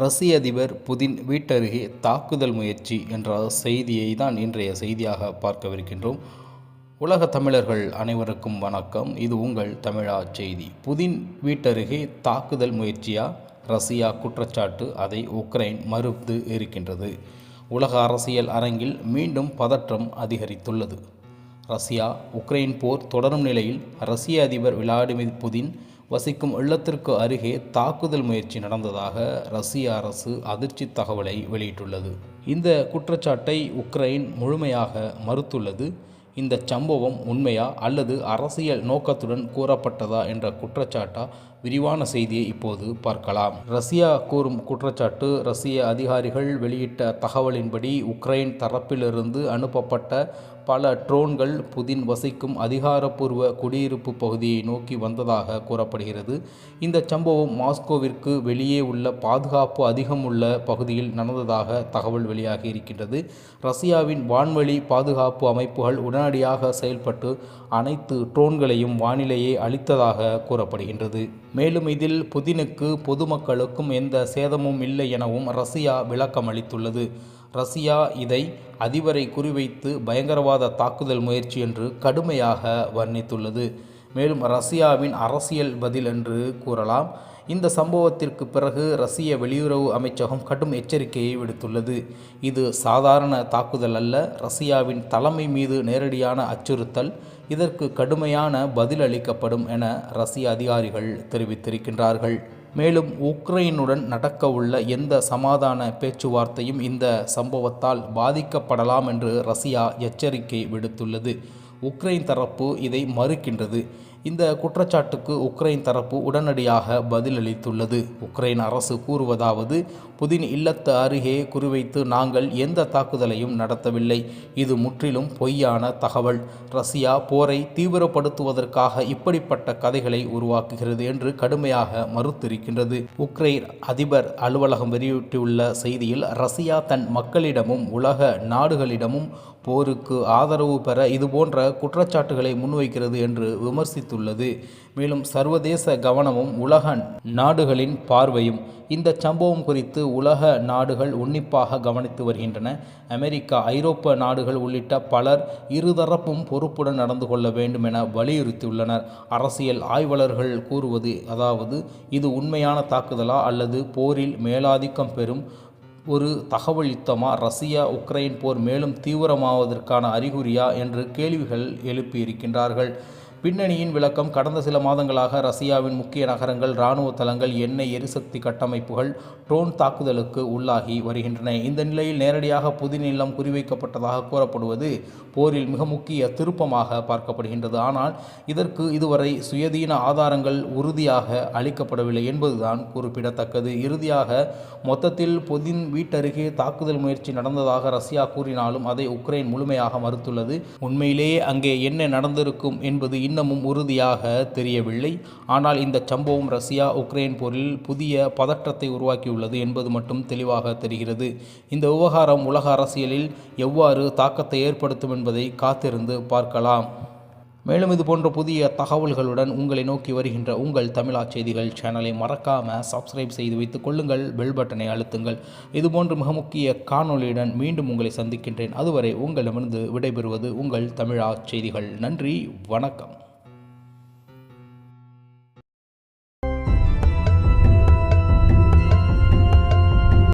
ரஷ்ய அதிபர் புதின் வீட்டருகே தாக்குதல் முயற்சி என்ற செய்தியை தான் இன்றைய செய்தியாக பார்க்கவிருக்கின்றோம். உலக தமிழர்கள் அனைவருக்கும் வணக்கம். இது உங்கள் தமிழா செய்தி. புதின் வீட்டருகே தாக்குதல் முயற்சியா? ரஷ்யா குற்றச்சாட்டு, அதை உக்ரைன் மறுத்து இருக்கின்றது. உலக அரசியல் அரங்கில் மீண்டும் பதற்றம் அதிகரித்துள்ளது. ரஷ்யா உக்ரைன் போர் தொடரும் நிலையில் ரஷ்ய அதிபர் விளாடிமிர் புதின் வசிக்கும் இல்லத்திற்கு அருகே தாக்குதல் முயற்சி நடந்ததாக ரஷ்ய அரசு அதிர்ச்சி தகவலை வெளியிட்டுள்ளது. இந்த குற்றச்சாட்டை உக்ரைன் முழுமையாக மறுத்துள்ளது. இந்த சம்பவம் உண்மையா அல்லது அரசியல் நோக்கத்துடன் கூறப்பட்டதா என்ற குற்றச்சாட்டா? விரிவான செய்தியை இப்போது பார்க்கலாம். ரஷ்யா கூறும் குற்றச்சாட்டு: ரஷ்ய அதிகாரிகள் வெளியிட்ட தகவலின்படி உக்ரைன் தரப்பிலிருந்து அனுப்பப்பட்ட பல ட்ரோன்கள் புதின் வசிக்கும் அதிகாரப்பூர்வ குடியிருப்பு பகுதியை நோக்கி வந்ததாக கூறப்படுகிறது. இந்த சம்பவம் மாஸ்கோவிற்கு வெளியே உள்ள பாதுகாப்பு அதிகம் உள்ள பகுதியில் நடந்ததாக தகவல் வெளியாகி இருக்கின்றது. ரஷ்யாவின் வான்வழி பாதுகாப்பு அமைப்புகள் உடனடியாக செயல்பட்டு அனைத்து ட்ரோன்களையும் வானிலையே அளித்ததாக கூறப்படுகின்றது. மேலும் இதில் புதினுக்கு பொதுமக்களுக்கும் எந்த சேதமும் இல்லை எனவும் ரஷ்யா விளக்கம் அளித்துள்ளது. ரஷ்யா இதை அதிபரை குறிவைத்து பயங்கரவாத தாக்குதல் முயற்சி என்று கடுமையாக வர்ணித்துள்ளது. மேலும் ரஷ்யாவின் அரசியல் பதில் என்று கூறலாம். இந்த சம்பவத்திற்கு பிறகு ரஷ்ய வெளியுறவு அமைச்சகம் கடும் எச்சரிக்கையை விடுத்துள்ளது. இது சாதாரண தாக்குதல் அல்ல, ரஷ்யாவின் தலைமை மீது நேரடியான அச்சுறுத்தல். இதற்கு கடுமையான பதில் அளிக்கப்படும் என ரஷ்ய அதிகாரிகள் தெரிவித்திருக்கின்றார்கள். மேலும் உக்ரைனுடன் நடக்கவுள்ள எந்த சமாதான பேச்சுவார்த்தையும் இந்த சம்பவத்தால் பாதிக்கப்படலாம் என்று ரஷ்யா எச்சரிக்கை விடுத்துள்ளது. உக்ரைன் தரப்பு இதை மறுக்கின்றது. இந்த குற்றச்சாட்டுக்கு உக்ரைன் தரப்பு உடனடியாக பதிலளித்துள்ளது. உக்ரைன் அரசு கூறுவதாவது: புதின் இல்லத்து அருகே குறிவைத்து நாங்கள் எந்த தாக்குதலையும் நடத்தவில்லை. இது முற்றிலும் பொய்யான தகவல். ரஷ்யா போரை தீவிரப்படுத்துவதற்காக இப்படிப்பட்ட கதைகளை உருவாக்குகிறது என்று கடுமையாக மறுத்திருக்கின்றது. உக்ரைன் அதிபர் அலுவலகம் வெளியிட்டுள்ள செய்தியில், ரஷ்யா தன் மக்களிடமும் உலக நாடுகளிடமும் போருக்கு ஆதரவு பெற இதுபோன்ற குற்றச்சாட்டுகளை முன்வைக்கிறது என்று விமர்சித்துள்ளது. மேலும் சர்வதேச கவனமும் உலக நாடுகளின் பார்வையும் இந்த சம்பவம் குறித்து உலக நாடுகள் உன்னிப்பாக கவனித்து வருகின்றன. அமெரிக்கா, ஐரோப்பிய நாடுகள் உள்ளிட்ட பலர் இருதரப்பும் பொறுப்புடன் நடந்து கொள்ள வேண்டும் என வலியுறுத்தியுள்ளனர். அரசியல் ஆய்வாளர்கள் கூறுவது அதாவது, இது உண்மையான தாக்குதலா அல்லது போரில் மேலாதிக்கம் பெறும் ஒரு தகவல் யுத்தமா? ரஷ்யா உக்ரைன் போர் மேலும் தீவிரமாவதற்கான அறிகுறியா என்று கேள்விகள் எழுப்பியிருக்கின்றார்கள். பின்னணியின் விளக்கம்: கடந்த சில மாதங்களாக ரஷ்யாவின் முக்கிய நகரங்கள், இராணுவ தளங்கள், எண்ணெய் எரிசக்தி கட்டமைப்புகள் ட்ரோன் தாக்குதலுக்கு உள்ளாகி வருகின்றன. இந்த நிலையில் நேரடியாக புதின் இல்லம் குறிவைக்கப்பட்டதாக கூறப்படுவது போரில் மிக முக்கிய திருப்பமாக பார்க்கப்படுகின்றது. ஆனால் இதற்கு இதுவரை சுயாதீன ஆதாரங்கள் உறுதியாக அளிக்கப்படவில்லை என்பதுதான் குறிப்பிடத்தக்கது. இறுதியாக மொத்தத்தில் புதின் வீட்டருகே தாக்குதல் முயற்சி நடந்ததாக ரஷ்யா கூறினாலும் அதை உக்ரைன் முழுமையாக மறுத்துள்ளது. உண்மையிலேயே அங்கே என்ன நடந்திருக்கும் என்பது இன்னமும் உறுதியாக தெரியவில்லை. ஆனால் இந்த சம்பவம் ரஷ்யா உக்ரைன் போரில் புதிய பதற்றத்தை உருவாக்கியுள்ளது என்பது மட்டும் தெளிவாக தெரிகிறது. இந்த விவகாரம் உலக அரசியலில் எவ்வாறு தாக்கத்தை ஏற்படுத்தும் என்பதை காத்திருந்து பார்க்கலாம். மேலும் இது போன்ற புதிய தகவல்களுடன் உங்களை நோக்கி வருகின்ற உங்கள் தமிழா செய்திகள் சேனலை மறக்காமல் சப்ஸ்கிரைப் செய்து வைத்துக் கொள்ளுங்கள். பெல் பட்டனை அழுத்துங்கள். இதுபோன்று மிக முக்கிய காணொளியுடன் மீண்டும் உங்களை சந்திக்கின்றேன். அதுவரை உங்களிடமிருந்து விடைபெறுவது உங்கள் தமிழா செய்திகள். நன்றி, வணக்கம்.